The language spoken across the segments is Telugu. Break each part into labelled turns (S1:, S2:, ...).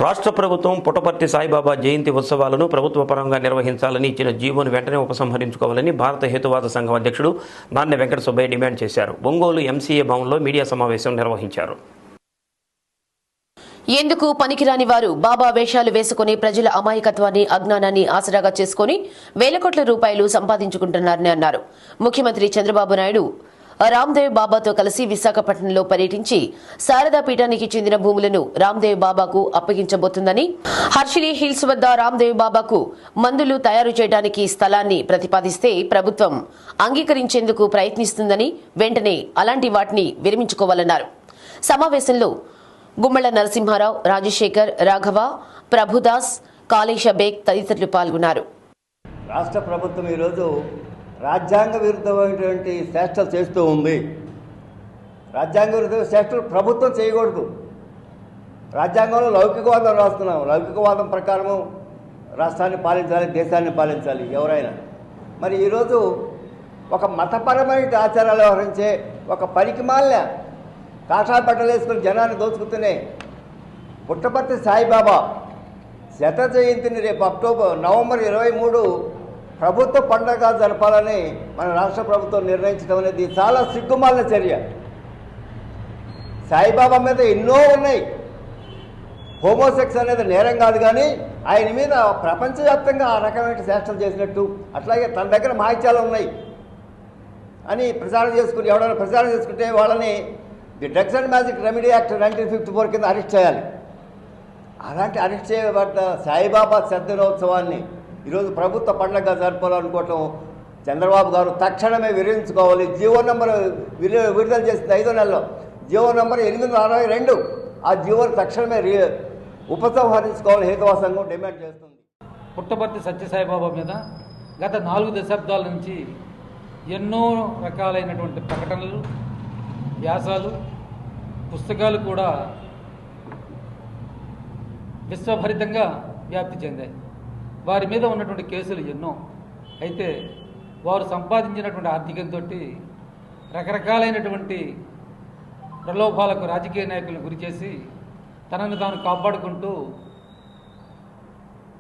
S1: రాష్ట్ర ప్రభుత్వం పుట్టపర్తి సాయిబాబా జయంతి ఉత్సవాలను ప్రభుత్వ పరంగా నిర్వహించాలని ఇచ్చిన జీవోను వెంటనే ఉపసంహరించుకోవాలని భారత హేతువాద సంఘం అధ్యక్షుడు నాన్నె వెంకట సుబ్బయ్య డిమాండ్ చేశారు. ఒంగోలు ఎంసీఏ భవన్లో మీడియా సమావేశం నిర్వహించారు.
S2: ఎందుకు పనికిరాని వారు బాబా వేషాలు వేసుకుని ప్రజల అమాయకత్వాన్ని అజ్ఞానాన్ని ఆసరాగా చేసుకుని వేల కోట్ల రూపాయలు సంపాదించుకుంటున్నారని అన్నారు. ముఖ్యమంత్రి చంద్రబాబు నాయుడు రామ్దేవ్ బాబాతో కలిసి విశాఖపట్నంలో పర్యటించి శారదా పీఠానికి చెందిన భూములను రామ్దేవ్ బాబాకు అప్పగించబోతుందని, హర్షిలీ హిల్స్ వద్ద రామ్దేవ్ బాబాకు మందులు తయారు చేయడానికి స్థలాన్ని ప్రతిపాదిస్తే ప్రభుత్వం అంగీకరించేందుకు ప్రయత్నిస్తుందని, వెంటనే అలాంటి వాటిని విరమించుకోవాలన్నారు. సమావేశంలో గుమ్మళ్ల నరసింహారావు, రాజశేఖర్, రాఘవ, ప్రభుదాస్, కాళేశ బేగ్ తదితరులు పాల్గొన్నారు.
S3: రాష్ట్ర ప్రభుత్వం ఈరోజు రాజ్యాంగ విరుద్ధమైనటువంటి చేష్టలు చేస్తూ ఉంది. రాజ్యాంగ విరుద్ధ చేష్టలు ప్రభుత్వం చేయకూడదు. రాజ్యాంగంలో లౌకికవాదం రాస్తున్నాం. లౌకికవాదం ప్రకారము రాష్ట్రాన్ని పాలించాలి, దేశాన్ని పాలించాలి ఎవరైనా. మరి ఈరోజు ఒక మతపరమైన ఆచారాలు వ్యవహరించే ఒక పనికిమాలిన కాషాయ బట్టలు వేసుకుని జనాన్ని దోచుకుతూనే పుట్టపర్తి సాయిబాబా శత జయంతిని రేపు నవంబర్ 23 ప్రభుత్వ పండగ జరపాలని మన రాష్ట్ర ప్రభుత్వం నిర్ణయించడం అనేది చాలా సిగ్గుమాలిన చర్య. సాయిబాబా మీద ఎన్నో ఉన్నాయి. హోమోసెక్స్ అనేది నేరం కాదు, కానీ ఆయన మీద ప్రపంచవ్యాప్తంగా ఆ రకమైన చేష్టలు చేసినట్టు, అట్లాగే తన దగ్గర మాహిత్యాలు ఉన్నాయి అని ప్రచారం చేసుకుని ఎవరైనా ప్రచారం చేసుకుంటే వాళ్ళని the drugs and magic remedy act 1954 కింద అరెస్ట్ చేయాలి. అలాంటి అరెస్ట్ చేయబడ్డ సాయిబాబా దినోత్సవాన్ని ఈరోజు ప్రభుత్వ పండుగ జరపాలనుకోవటం చంద్రబాబు గారు తక్షణమే విరమించుకోవాలి. జీవో నెంబర్ విడుదల చేసింది 5వ నెలలో, జీవో నెంబర్ 862 ఆ జీవోను తక్షణమే ఉపసంహరించుకోవాలి హేతువాద సంఘం డిమాండ్ చేస్తుంది.
S4: పుట్టపర్తి సత్యసాయిబాబా మీద గత 4 దశాబ్దాల నుంచి ఎన్నో రకాలైనటువంటి ప్రకటనలు, వ్యాసాలు, పుస్తకాలు కూడా విశ్వభరితంగా వ్యాప్తి చెందాయి. వారి మీద ఉన్నటువంటి కేసులు ఎన్నో. అయితే వారు సంపాదించినటువంటి ఆర్థికంతో రకరకాలైనటువంటి ప్రలోభాలకు రాజకీయ నాయకులను గురిచేసి తనను తాను కాపాడుకుంటూ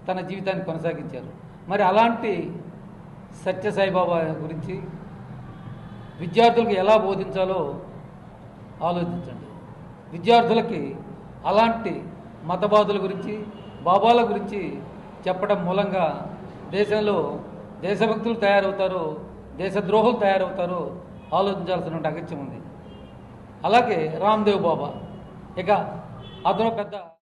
S4: తన జీవితాన్ని కొనసాగించారు. మరి అలాంటి సత్యసాయిబాబా గురించి విద్యార్థులకు ఎలా బోధించాలో ఆలోచించండి. విద్యార్థులకి అలాంటి మతవాదుల గురించి, బాబాల గురించి చెప్పడం మూలంగా దేశంలో దేశభక్తులు తయారవుతారో, దేశద్రోహులు తయారవుతారో ఆలోచించాల్సినటువంటి అగత్యం ఉంది. అలాగే రామ్దేవ్ బాబా, ఇక అతను పెద్ద